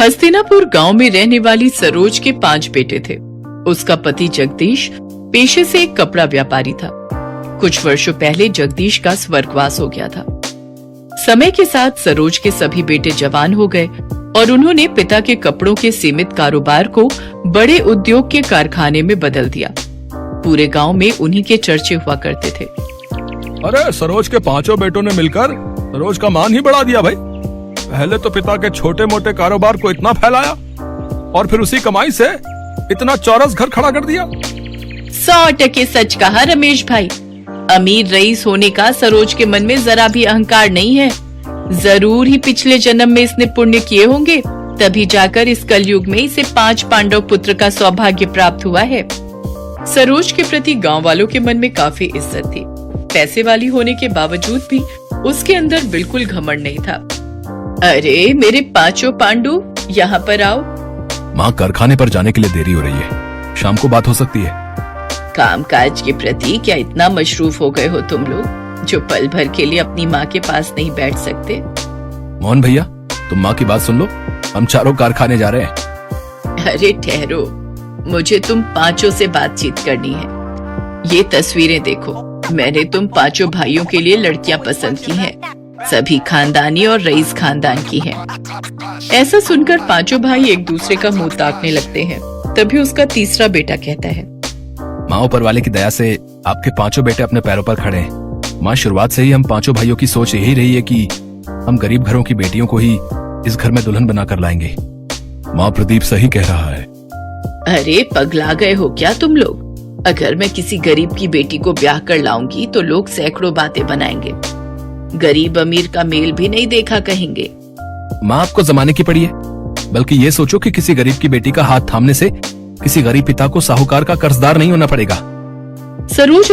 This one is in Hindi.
हस्तिनापुर गांव में रहने वाली सरोज के 5 बेटे थे। उसका पति जगदीश पेशे से एक कपड़ा व्यापारी था। कुछ वर्षों पहले जगदीश का स्वर्गवास हो गया था। समय के साथ सरोज के सभी बेटे जवान हो गए और उन्होंने पिता के कपड़ों के सीमित कारोबार को बड़े उद्योग के कारखाने में बदल दिया। पूरे गांव में उन्हीं के चर्चे हुआ करते थे। अरे सरोज के 5 बेटों ने मिलकर सरोज का मान ही बढ़ा दिया भाई। पहले तो पिता के छोटे मोटे कारोबार को इतना फैलाया और फिर उसी कमाई से इतना चौरस घर खड़ा कर दिया। 100% सच कहा रमेश भाई। अमीर रईस होने का सरोज के मन में जरा भी अहंकार नहीं है। जरूर ही पिछले जन्म में इसने पुण्य किए होंगे, तभी जाकर इस कलयुग में इसे 5 पांडव पुत्र का सौभाग्य प्राप्त हुआ है। सरोज के प्रति गांव वालों के मन में काफी इज्जत थी। पैसे वाली होने के बावजूद भी उसके अंदर बिल्कुल घमंड नहीं था। अरे मेरे 5 पांडु, यहाँ पर आओ। माँ, कारखाने पर जाने के लिए देरी हो रही है, शाम को बात हो सकती है। कामकाज के प्रति क्या इतना मशरूफ हो गए हो तुम लोग, जो पल भर के लिए अपनी माँ के पास नहीं बैठ सकते? मोहन भैया, तुम माँ की बात सुन लो, हम चारों कारखाने जा रहे हैं। अरे ठहरो, मुझे तुम 5 से बातचीत करनी है। ये तस्वीरें देखो, मैंने तुम 5 भाइयों के लिए लड़कियां पसंद की हैं। सभी खानदानी और रईस खानदान की हैं। ऐसा सुनकर 5 भाई एक दूसरे का मुंह ताकने लगते हैं। तभी उसका तीसरा बेटा कहता है, माँ, ऊपर वाले की दया से आपके 5 बेटे अपने पैरों पर खड़े हैं। माँ, शुरुआत से ही हम 5 भाइयों की सोच यही रही है कि हम गरीब घरों की बेटियों को ही इस घर में दुल्हन बनाकर लाएंगे। माँ, प्रदीप सही कह रहा है। अरे पगला गए हो क्या तुम लोग? अगर मैं किसी गरीब की बेटी को ब्याह कर लाऊंगी तो लोग सैकड़ों बातें बनाएंगे। गरीब अमीर का मेल भी नहीं देखा कहेंगे। माँ, आपको जमाने की पड़ी है, बल्कि ये सोचो कि किसी गरीब की बेटी का हाथ थामने से किसी गरीब पिता को साहूकार का कर्जदार नहीं होना पड़ेगा। सरोज